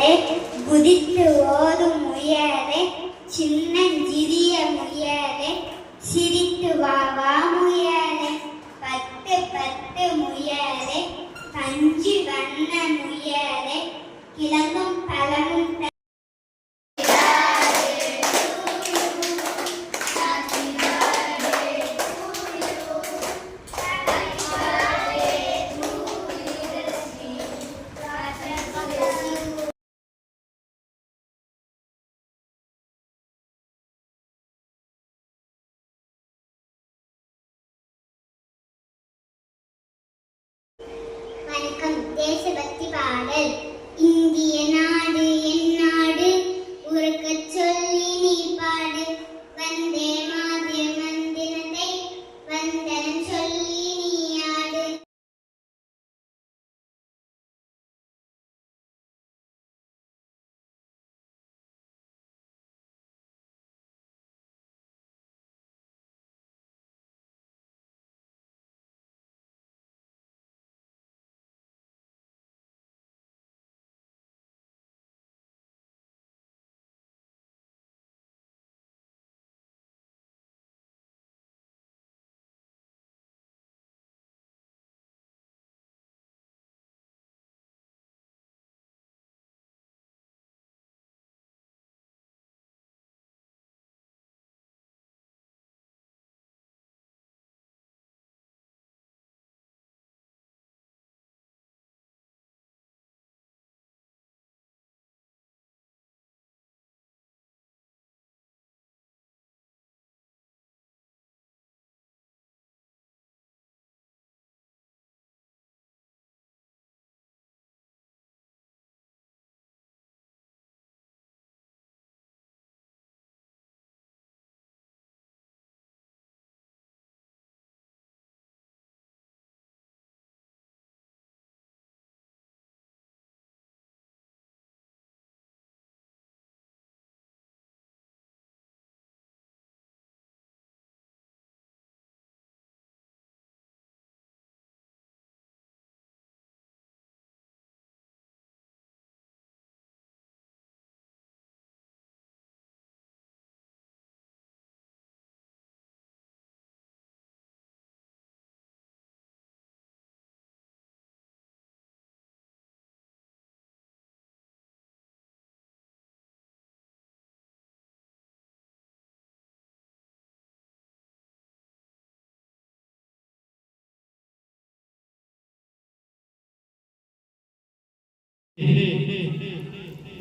முயலே, குதித்து ஓடும் முயலே, சின்னஞ்சிறிய முயலே, சிரித்து வா வா முயலே, பத்து பத்து முயலே, பஞ்சு வண்ண முயலே, கிழங்கும் பழமும் வணக்கம். தேசபக்தி பாடல். இந்திய நாடு என் நாடு, உறக்கச் சொல்லி நீ பாடு. வந்தே மாதிர மந்திரத்தை வந்தனம் சொல்லி நீ ஆடு.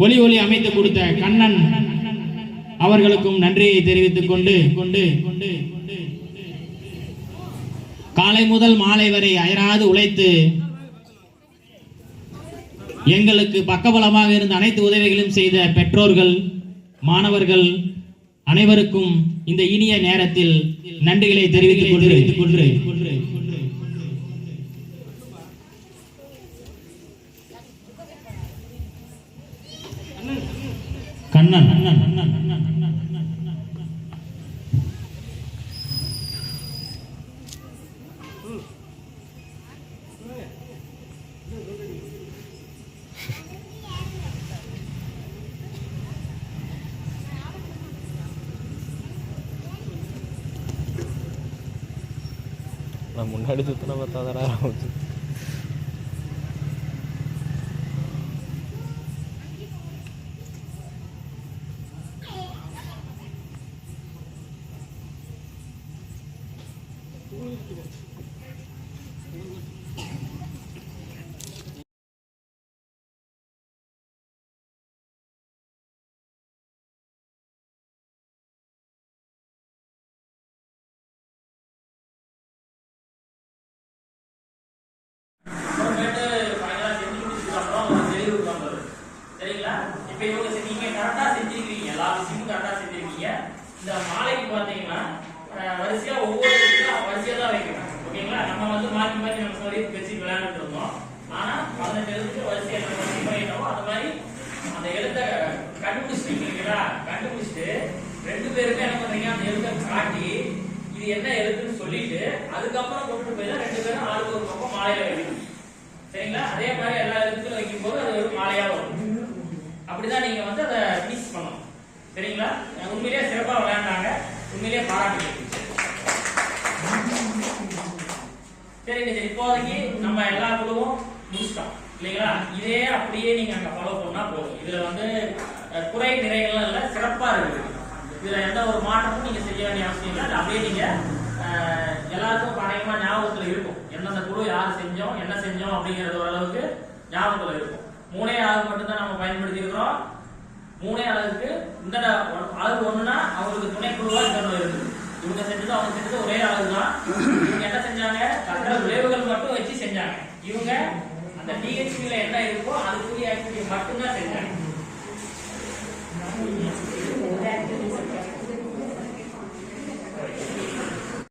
ஒலி ஒலி அமைத்து கொடுத்த கண்ணன் அவர்களுக்கும் நன்றியை தெரிவித்துக் கொண்டு காலை முதல் மாலை வரை அயராது உழைத்து எங்களுக்கு பக்கபலமாக இருந்த அனைத்து உதவிகளும் செய்த பெற்றோர்கள், மாணவர்கள் அனைவருக்கும் இந்த இனிய நேரத்தில் நன்றிகளை தெரிவித்துக் கொண்டு கண்ணன் நான் முன்னாடி சுத்தின பார்த்தாதான் ஆரம்பிச்சு. இப்ப இவங்க நீங்க கரெக்டா செஞ்சிருக்கீங்க, எல்லா விஷயமும் கரெக்டா செஞ்சிருக்கீங்க. இந்த மாலைக்கு பாத்தீங்கன்னா வரிசையா ஒவ்வொரு வரிசையா தான் வைக்கணும். ஓகேங்களா? நம்ம வந்து மாற்றி மாற்றி நம்ம சொல்லி வச்சு விளையாண்டுட்டு இருந்தோம். ஆனா 15 எழுத்து வரிசையா நம்ம வரிசை பண்ணிட்டோம். அது மாதிரி அந்த எழுத்தை கண்டுபிடிச்சிருக்கீங்களா? கண்டுபிடிச்சிட்டு 2 பேருமே என்ன பண்றீங்க, அந்த எழுத்தை காட்டி இது என்ன எழுத்துன்னு சொல்லிட்டு அதுக்கப்புறம் கொண்டு போய் தான் 2 பேரும் ஆளுக்கு ஒரு பக்கம் மாலையில வைக்கணும். சரிங்களா? அதே மாதிரி எல்லா எழுத்துக்களும் வைக்கும் போது அது ஒரு மாலையா வரும். அப்படிதான் நீங்க வந்து அதை ஃபினிஷ் பண்ணணும். சரிங்களா? உண்மையிலேயே சிறப்பா விளையாண்டாங்க. உண்மையிலேயே பாராட்டுகள். சரிங்க சரி, இப்போதைக்கு நம்ம எல்லா குழுவும் முடிச்சிட்டோம் இல்லைங்களா? இதே அப்படியே நீங்க அங்க ஃபாலோ பண்ணா போதும். இதுல வந்து குறை நிறைகள்லாம் இல்லை, சிறப்பா இருக்குது. இதுல எந்த ஒரு மாற்றமும் நீங்க செய்ய வேண்டிய அவசியம் இல்லை. அது அப்படியே நீங்க எல்லாருக்கும் அநேகமா ஞாபகத்துல இருக்கும். எந்தெந்த குழு யார் செஞ்சோம், என்ன செஞ்சோம் அப்படிங்கிறது ஓரளவுக்கு ஞாபகத்துல இருக்கும். 3 அலகு மட்டும் தான் நம்ம பயன்படுத்தி இருக்கிறோம். 3 அலகுக்கு இந்த அலகு ஒண்ணுனா அவங்களுக்கு துணை குழுவா இன்னொன்று இருக்குது. இவங்க செஞ்சது அவங்க செஞ்சது ஒரே அலகு தான்.